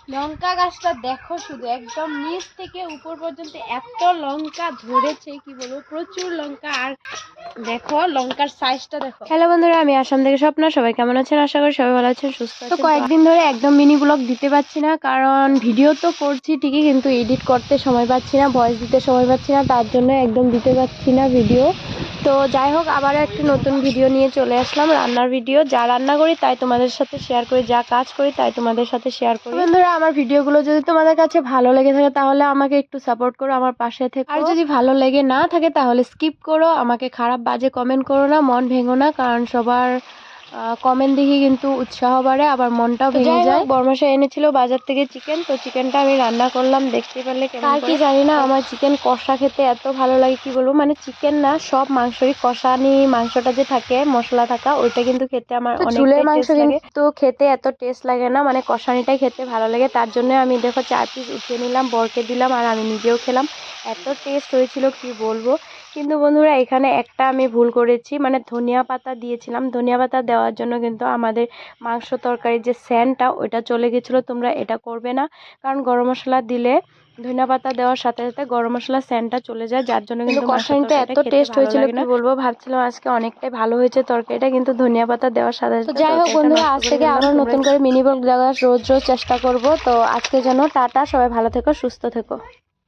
লঙ্কা গাছটা দেখো শুধু একদম নিচ থেকে উপর পর্যন্ত এত লঙ্কা ধরেছে, কি বলবো, প্রচুর লঙ্কা। আর দেখো লঙ্কার সাইজটা দেখো। হ্যালো বন্ধুরা, আমি আসাম থেকে স্বপ্না। সবাই কেমন আছেন? আশা করি সবাই ভালো আছেন, সুস্থ আছেন। তো কয়েকদিন ধরে একদম মিনি ব্লগ দিতে পারছি না, কারণ ভিডিও তো করছি ঠিকই, কিন্তু এডিট করতে সময় পাচ্ছি না, ভয়েস দিতে সময় পাচ্ছি না, তার জন্য একদম দিতে পারছি না ভিডিও। তো যাই হোক, আবারও একটি নতুন ভিডিও নিয়ে চলে আসলাম, রান্নার ভিডিও। যা রান্না করি তাই তোমাদের সাথে শেয়ার করি, যা কাজ করি তাই তোমাদের সাথে শেয়ার করি। বন্ধুরা, আমার ভিডিওগুলো যদি তোমাদের কাছে ভালো লেগে থাকে তাহলে আমাকে একটু সাপোর্ট করো, আমার পাশে থেকো। আর যদি ভালো লেগে না থাকে তাহলে স্কিপ করো, আমাকে খারাপ বাজে কমেন্ট করো না, মন ভেঙো না, কারণ সবার কমেন্ট দেখি কিন্তু উৎসাহ বাড়ে, আবার মনটাও ভেঙে যায়। বর্মাশা এনেছিল বাজার থেকে চিকেন, তো চিকেনটা আমি রান্না করলাম, দেখতে পারলে কেমন। আর কি জানি না, আমার চিকেন কষা খেতে এত ভালো লাগে, কি বলবো, মানে চিকেন না, সব মাংসই কষানি মাংসটা যে থাকে মশলা থাকা, ওইটা কিন্তু খেতে আমার অনেক ঝোলের মাংস কিন্তু খেতে এত টেস্ট লাগে না, মানে কষানিটাই খেতে ভালো লাগে। তার জন্য আমি দেখো 4 পিস উঠিয়ে নিলাম, বরকে দিলাম, আর আমি নিজেও খেলাম। এত টেস্ট হয়েছিল কি বলবো। কিন্তু বন্ধুরা, এখানে একটা আমি ভুল করেছি, মানে ধনিয়া পাতা দিয়েছিলাম। ধনিয়া পাতা দেওয়ার জন্য কিন্তু আমাদের মাংস তরকারির যে সেন্টটা ওইটা চলে গেছিলো। তোমরা এটা করবে না, কারণ গরম মশলা দিলে, ধনিয়া পাতা দেওয়ার সাথে সাথে গরম মশলা সেন্টটা চলে যায়, যার জন্য কিন্তু কষানিটা এত টেস্ট হয়েছিল কি বলবো। ভাবছিলাম আজকে অনেকটাই ভালো হয়েছে তরকারিটা, কিন্তু ধনিয়া পাতা দেওয়ার সাথে সাথে। যাই হোক বন্ধুরা, আজ থেকে আবার নতুন করে মিনি ব্লগ দেওয়ার রোজ রোজ চেষ্টা করব। তো আজকে জন্য টাটা, সবাই ভালো থেকো, সুস্থ থেকো।